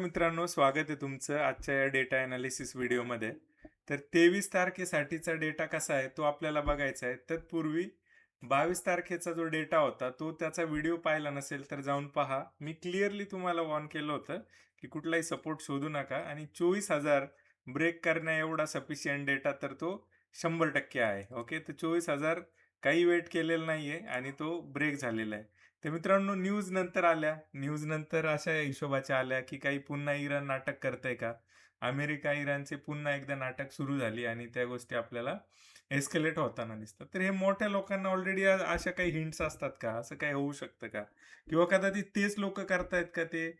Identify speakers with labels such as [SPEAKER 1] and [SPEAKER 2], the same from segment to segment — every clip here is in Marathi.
[SPEAKER 1] मित्रांनो, स्वागत आहे तुमचं आजच्या या डेटा ॲनालिसिस व्हिडिओमध्ये. तर 23 तारखेसाठीचा डेटा कसा आहे तो आपल्याला बघायचा आहे. तत्पूर्वी 22 तारखेचा जो डेटा होता तो त्याचा व्हिडिओ पाहिला नसेल तर जाऊन पहा. मी क्लिअरली तुम्हाला वॉर्न केलं होतं की कुठलाही सपोर्ट शोधू नका आणि 24,000 ब्रेक करण्या एवढा सफिशियंट डेटा तर तो 100% आहे. ओके, तर 24,000 काही वेट केलेलं नाहीये आणि तो ब्रेक झालेला आहे. तर मित्रांनो, न्यूज नंतर आल्या. न्यूज नंतर अशा हिशोबाच्या आल्या की काही पुन्हा इराण नाटक करतंय का? अमेरिका इराणचे पुन्हा एकदा नाटक सुरू झाली आणि त्या गोष्टी आपल्याला एस्केलेट होताना दिसतात. तर हे मोठ्या लोकांना ऑलरेडी अशा काही हिंट्स असतात का? असं काही होऊ शकतं का? किंवा कदाचित तेच लोक करतायत का ते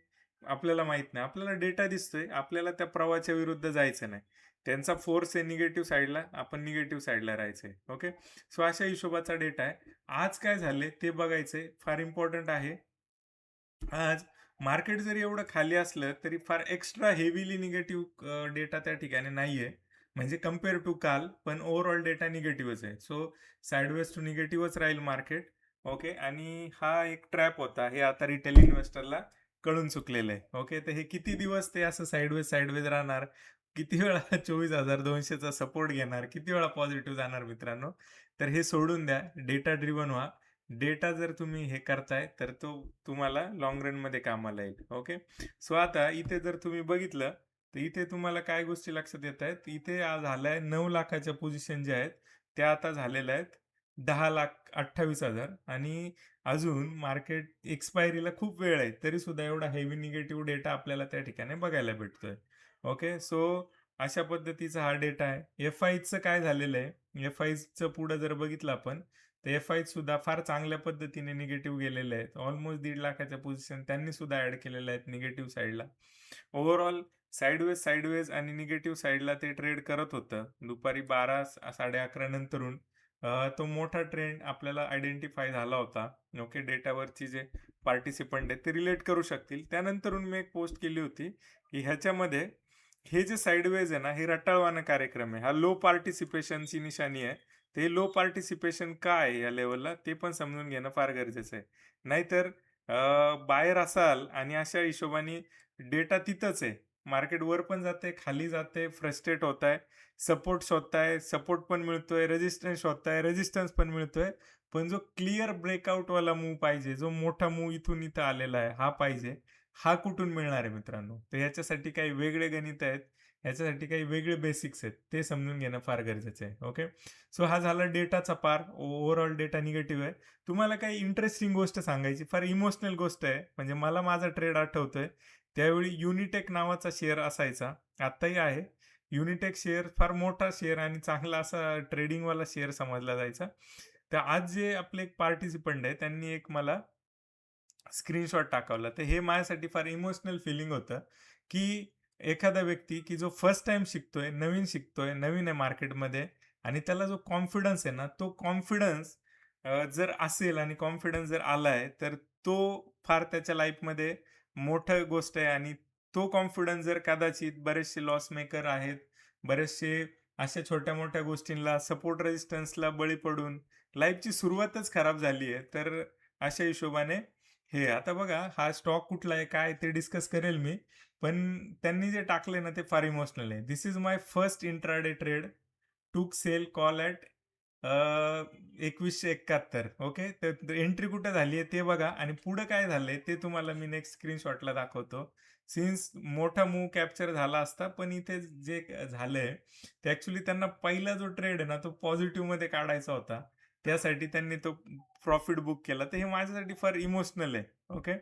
[SPEAKER 1] आपल्याला माहित नाही. आपल्याला डेटा दिसतोय. आपल्याला त्या प्रवाहाच्या विरुद्ध जायचं नाही. त्यांचा फोर्स आहे निगेटिव्ह साईडला, आपण निगेटिव्ह साईडला राहायचंय. ओके. सो अशा हिशोबाचा डेटा आहे. आज काय झाले ते बघायचंय, फार इम्पॉर्टंट आहे. आज मार्केट जरी एवढं खाली असलं तरी फार एक्स्ट्रा हेवीली निगेटिव्ह डेटा त्या ठिकाणी नाहीये. म्हणजे कंपेअर टू काल, पण ओव्हरऑल डेटा निगेटिव्हच आहे. सो साइडवेज टू निगेटिव्हच राहील मार्केट. ओके, आणि हा एक ट्रॅप होता, हे आता रिटेल इन्व्हेस्टरला कळून चुकलेलं आहे. ओके, तर हे किती दिवस ते असं साइडवेज साइडवेज राहणार, किती वेळा 24,200चा सपोर्ट घेणार, किती वेळा पॉझिटिव्ह जाणार मित्रांनो. तर हे सोडून द्या, डेटा ड्रिव्हन व्हा. डेटा जर तुम्ही हे करताय तर तो तुम्हाला लॉंग रन मध्ये कामाला येईल. ओके. सो आता इथे जर तुम्ही बघितलं तर इथे तुम्हाला काय गोष्टी लक्षात येत आहेत. इथे आज झालाय 9 लाखाच्या पोझिशन ज्या आहेत त्या आता झालेल्या आहेत 10,28,000 आणि अजून मार्केट एक्सपायरीला खूप वेळ आहे तरी सुद्धा एवढा हेवी निगेटिव्ह डेटा आपल्याला त्या ठिकाणी बघायला भेटतोय. ओके. सो अशा पद्धतीचा हा डेटा आहे. एफ आयचं काय झालेलं आहे, एफ आयचं पुढे जर बघितलं आपण तर एफ आय सुद्धा फार चांगल्या पद्धतीने निगेटिव्ह गेलेले आहेत. ऑलमोस्ट 1.5 लाखाच्या पोझिशन त्यांनी सुद्धा ऍड केलेल्या आहेत निगेटिव्ह साईडला. ओव्हरऑल साईडवेज साईडवेज आणि निगेटिव्ह साईडला ते ट्रेड करत होतं दुपारी 12 साडे 11 नंतरून. तो मोठा ट्रेंड आपल्याला आयडेंटिफाय झाला होता. ओके, डेटावरची जे पार्टिसिपंट आहेत ते रिलेट करू शकतील. त्यानंतरून मी एक पोस्ट केली होती की ह्याच्यामध्ये हे जे साईडवेज आहे ना, हे रटाळवाना कार्यक्रम आहे. हा लो पार्टिसिपेशनची निशाणी आहे. ते लो पार्टिसिपेशन का आहे या लेवलला ते पण समजून घेणं फार गरजेचं आहे. नाहीतर बाहेर असाल आणि अशा हिशोबाने डेटा तिथंच आहे. मार्केट वर पण जाते, खाली जाते, फ्रस्ट्रेट होताय, सपोर्ट शोधताय, सपोर्ट पण मिळतोय, रेजिस्टन्स शोधताय, रेजिस्टन्स पण मिळतोय. पण जो क्लिअर ब्रेकआउट वाला मूव्ह पाहिजे, जो मोठा मूव्ह इथून इथं आलेला आहे, हा पाहिजे. हा कुठून मिळणार आहे मित्रांनो? तर ह्याच्यासाठी काही वेगळे गणित आहेत. ह्याच्यासाठी काही वेगळे बेसिक्स आहेत. ते समजून घेणं फार गरजेचं आहे. ओके. सो हा झाला डेटाचा पार. ओव्हरऑल डेटा निगेटिव्ह आहे. तुम्हाला काही इंटरेस्टिंग गोष्ट सांगायची, फार इमोशनल गोष्ट आहे. म्हणजे मला माझा ट्रेड आठवतोय. त्यावेळी युनिटेक नावाचा शेअर असायचा. आत्ताही आहे. युनिटेक शेअर फार मोठा शेअर आणि चांगला असा ट्रेडिंगवाला शेअर समजला जायचा. तर आज जे आपले एक पार्टिसिपंट आहे त्यांनी एक मला स्क्रीनशॉट टाकवला. तर हे माझ्यासाठी फार इमोशनल फिलिंग होतं, की एखादा व्यक्ती की जो फर्स्ट टाईम शिकतोय, नवीन आहे मार्केटमध्ये आणि त्याला जो कॉन्फिडन्स आहे ना, तो कॉन्फिडन्स जर असेल आणि कॉन्फिडन्स जर आलाय, तर तो फार त्याच्या लाईफमध्ये मोठं गोष्ट आहे आणि तो कॉन्फिडन्स जर कदाचित बरेचसे लॉस मेकर आहेत, बरेचसे अशा छोट्या-मोठ्या गोष्टींना सपोर्ट रेझिस्टन्सला बळी पडून लाईफची सुरुवातच खराब झाली आहे. तर अशा हिशोबाने हे आता बघा हा स्टॉक कुठला आहे, काय ते डिस्कस करेल मी. पण त्यांनी जे टाकलंय ना ते फार इमोशनल आहे. "This is my first intraday trade. टूक सेल कॉल ॲट 2171." ओके. तर एंट्री कुठे झाली आहे ते बघा आणि पुढं काय झालंय ते तुम्हाला मी नेक्स्ट स्क्रीनशॉटला दाखवतो. सिन्स मोठा मूव्ह कॅप्चर झाला असता, पण इथे जे झालंय ते ॲक्चुअली त्यांना पहिला जो ट्रेड आहे ना तो पॉझिटिव्हमध्ये काढायचा होता. त्यासाठी त्यांनी तो प्रॉफिट बुक केला. तर हे माझ्यासाठी फार इमोशनल आहे. ओके.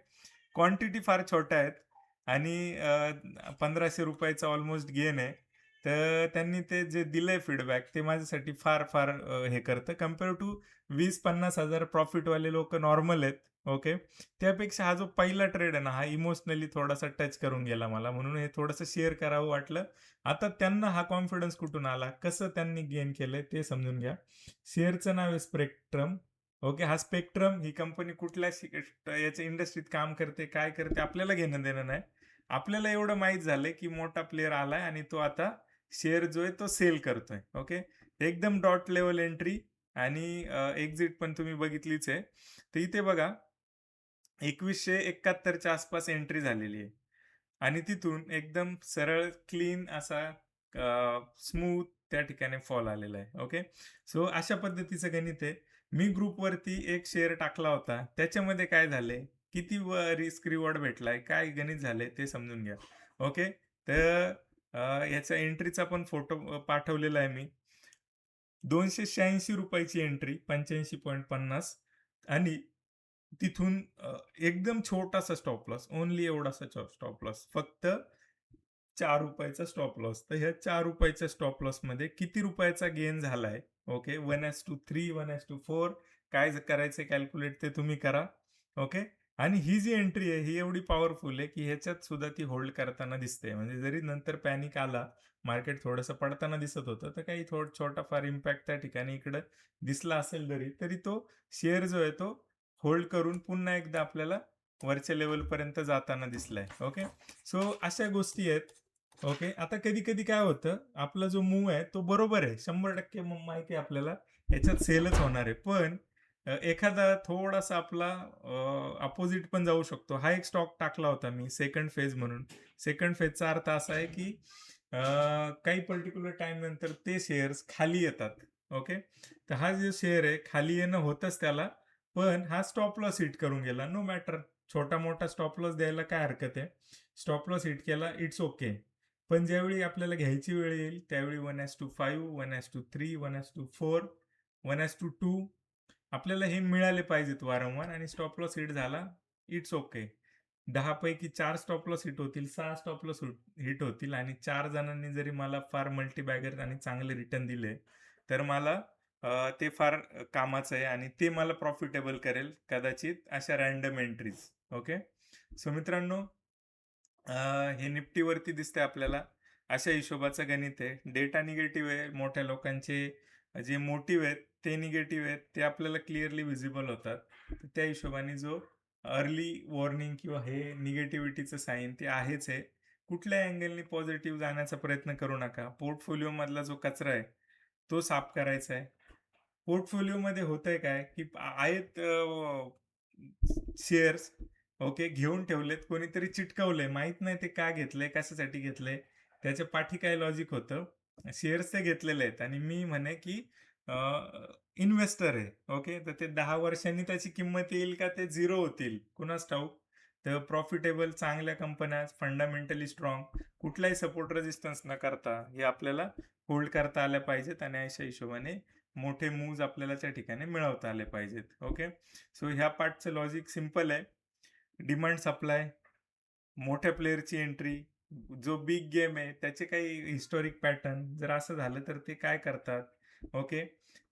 [SPEAKER 1] क्वांटिटी फार छोट्या आहेत आणि ₹1,500 ऑलमोस्ट गेन आहे. तर त्यांनी ते जे दिलंय फीडबॅक ते माझ्यासाठी फार फार हे करतं. कंपेअर टू 20,000-50,000 प्रॉफिटवाले लोकं नॉर्मल आहेत. ओके. त्यापेक्षा हा जो पहिला ट्रेड आहे ना, हा इमोशनली थोडासा टच करून गेला मला. म्हणून हे थोडंसं शेअर करावं वाटलं. आता त्यांना हा कॉन्फिडन्स कुठून आला? कसं त्यांनी गेन केलंय ते समजून घ्या. शेअरचं नाव आहे स्पेक्ट्रम. ओके. हा स्पेक्ट्रम ही कंपनी कुठल्या याच्या इंडस्ट्रीत काम करते, काय करते आपल्याला घेणं देणं नाही. आपल्याला एवढं माहीत झालंय, की मोठा प्लेयर आलाय आणि तो आता शेअर जो आहे तो सेल करतोय. ओके. एकदम डॉट लेवल एंट्री आणि एक्झिट पण तुम्ही बघितलीच आहे. तर इथे बघा 2171 च्या आसपास एंट्री झालेली आहे. आणि तिथून एकदम सरळ क्लीन असा स्मूथ त्या ठिकाणी फॉल आलेला आहे. ओके. सो अशा पद्धतीचं गणित आहे. मी ग्रुपवरती एक शेअर टाकला होता. त्याच्यामध्ये काय झाले, किती रिस्क रिवॉर्ड भेटलाय, काय गणित झाले ते समजून घ्या. ओके. तर याचा एंट्रीचा पण फोटो पाठवलेला आहे मी. ₹286 ची एंट्री 85.50 आणि तिथून एकदम छोटासा स्टॉप लॉस, ओन्ली एवढासा स्टॉप लॉस. फक्त ₹4 स्टॉप लॉस. तर ह्या ₹4 स्टॉप लॉसमध्ये किती रुपयाचा गेन झालाय? ओके. 1:3, 1:4 काय करायचं कॅल्क्युलेट ते तुम्ही करा. ओके. आणि ही जी एंट्री आहे ही एवढी पॉवरफुल आहे, की ह्याच्यात सुद्धा ती होल्ड करताना दिसते. म्हणजे जरी नंतर पॅनिक आला, मार्केट थोडंसं पडताना दिसत होतं, तर काही छोटाफार इम्पॅक्ट त्या ठिकाणी इकडं दिसला असेल जरी, तरी तो शेअर जो आहे तो होल्ड करून पुन्हा एकदा आपल्याला वरच्या लेव्हलपर्यंत जाताना दिसलाय. ओके. सो अशा गोष्टी आहेत. ओके. आता कधी-कधी काय होतं, आपला जो मूव्ह आहे तो बरोबर आहे. 100% माहिती आहे आपल्याला ह्याच्यात सेलच होणार आहे. पण एखादा थोडासा आपला अपोझिट पण जाऊ शकतो. हा एक स्टॉक टाकला होता मी सेकंड फेज म्हणून. सेकंड फेजचा अर्थ असा आहे, की अ, काही पर्टिक्युलर टाईम नंतर ते शेअर्स खाली येतात. ओके. तर हा जो शेअर आहे खाली येणं होतंच त्याला, पण हा स्टॉप लॉस हिट करून गेला. नो मॅटर छोटा-मोठा स्टॉप लॉस द्यायला काय हरकत आहे. स्टॉप लॉस हिट केला, इट्स ओके. पण ज्यावेळी आपल्याला घ्यायची वेळ येईल त्यावेळी 1:5, 1:3, 1:4, 1:2 आपल्याला हे मिळाले पाहिजेत वारंवार आणि स्टॉप लॉस हिट झाला, इट्स ओके. 10 पैकी 4 स्टॉप लॉस हिट होतील, 6 स्टॉप लॉस हिट होतील आणि 4 जणांनी जरी मला फार मल्टीबॅगर आणि चांगले रिटर्न दिले, तर मला ते फार कामाचं आहे आणि ते मला प्रॉफिटेबल करेल कदाचित अशा रँडम एंट्रीज. ओके. सो मित्रांनो, हे निफ्टीवरती दिसतंय आपल्याला. अशा हिशोबाचं गणित आहे. डेटा निगेटिव्ह आहे. मोठ्या लोकांचे जे मोटिव्ह आहेत ते निगेटिव्ह आहेत. ते आपल्याला क्लिअरली व्हिजिबल होतात. तर त्या हिशोबाने जो अर्ली वॉर्निंग किंवा हे निगेटिव्हिटीचं साईन ते आहेच आहे. कुठल्या अँगलनी पॉझिटिव्ह जाण्याचा प्रयत्न करू नका. पोर्टफोलिओमधला जो कचरा आहे, तो साफ करायचा आहे. पोर्टफोलिओमध्ये होतंय काय, की आहेत शेअर्स ओके, घेऊन ठेवलेत. कोणीतरी चिटकवलंय. माहीत नाही ते का घेतलंय, कशासाठी घेतलंय, त्याच्या पाठी काय लॉजिक होतं. शेअर्स ते घेतलेले आहेत आणि मी म्हणे, की इन्व्हेस्टर आहे. ओके. तर ते 10 वर्षांनी त्याची किंमत येईल का ते झिरो होतील, कुणास ठाऊक. तर प्रॉफिटेबल चांगल्या कंपन्या, फंडामेंटली स्ट्रॉंग, कुठलाही सपोर्ट रेजिस्टन्स न करता हे आपल्याला होल्ड करता आल्या पाहिजेत आणि अशा हिशोबाने मोठे मूव्ज आपल्याला त्या ठिकाणी मिळवता आले पाहिजेत. ओके. सो ह्या पार्टचं लॉजिक सिंपल आहे. डिमांड सप्लाय, मोठ्या प्लेयरची एंट्री, जो बिग गेम आहे त्याचे काही हिस्टॉरिक पॅटर्न, जर असं झालं तर ते काय करतात. ओके.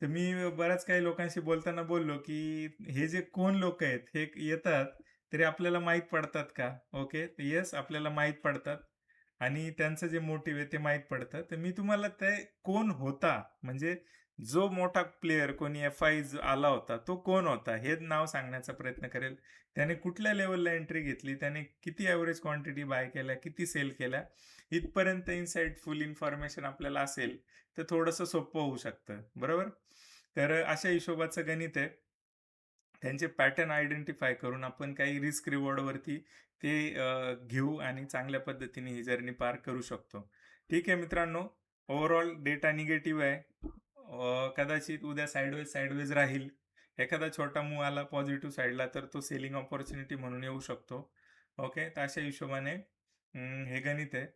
[SPEAKER 1] तर मी बऱ्याच काही लोकांशी बोलताना बोललो, की हे जे कोण लोक आहेत हे येतात तरी आपल्याला माहीत पडतात का? ओके. येस, आपल्याला माहीत पडतात आणि त्यांचं जे मोटिव्ह आहे ते माहीत पडतं. तर मी तुम्हाला ते कोण होता, म्हणजे जो मोठा प्लेयर कोणी एफ-आय आला होता तो कोण होता हे नाव सांगण्याचा प्रयत्न करेल. त्याने कुठल्या लेवलला एंट्री घेतली, त्याने किती ॲव्हरेज क्वांटिटी बाय केल्या, किती सेल केल्या, इथपर्यंत इनसाईटफुल इन्फॉर्मेशन आपल्याला असेल तर थोडंसं सोपं होऊ शकतं. बरोबर. तर अशा हिशोबाचं गणित आहे. त्यांचे पॅटर्न आयडेंटिफाय करून आपण काही रिस्क रिवॉर्डवरती ते घेऊ आणि चांगल्या पद्धतीने ही जर्नी पार करू शकतो. ठीक आहे मित्रांनो, ओव्हरऑल डेटा निगेटिव्ह आहे. कदाचित उद्या साइडवेज राहील. एखादा छोटा मूव्ह आला पॉझिटिव्ह साईडला तर तो सेलिंग अपॉर्च्युनिटी म्हणून येऊ शकतो. ओके. तर अशा हिशोबाने हे गणित आहे.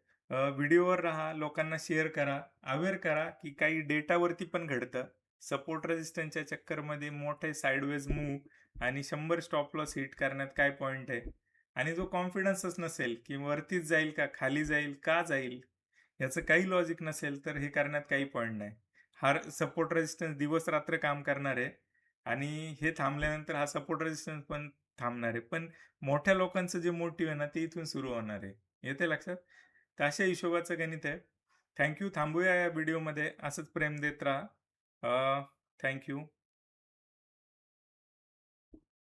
[SPEAKER 1] व्हिडिओवर राहा, लोकांना शेअर करा, अवेअर करा, की काही डेटावरती पण घडतं. सपोर्ट रेझिस्टन्सच्या चक्करमध्ये मोठे साइडवेज मूव्ह आणि 100 स्टॉप लॉस हिट करण्यात काय पॉइंट आहे. आणि जो कॉन्फिडन्सच नसेल, की वरतीच जाईल का, खाली जाईल, का जाईल, याचं काही लॉजिक नसेल, तर हे करण्यात काही पॉइंट नाही. हा सपोर्ट रेझिस्टन्स दिवस-रात्र काम करणार आहे आणि हे थांबल्यानंतर हा सपोर्ट रेझिस्टन्स पण थांबणार आहे. पण मोठ्या लोकांचं जे मोटिव्ह आहे ना, ते इथून सुरू होणार आहे. येते लक्षात? तर अशा हिशोबाचं गणित आहे. थांबूया या व्हिडिओमध्ये. असंच प्रेम देत राहा. Thank you.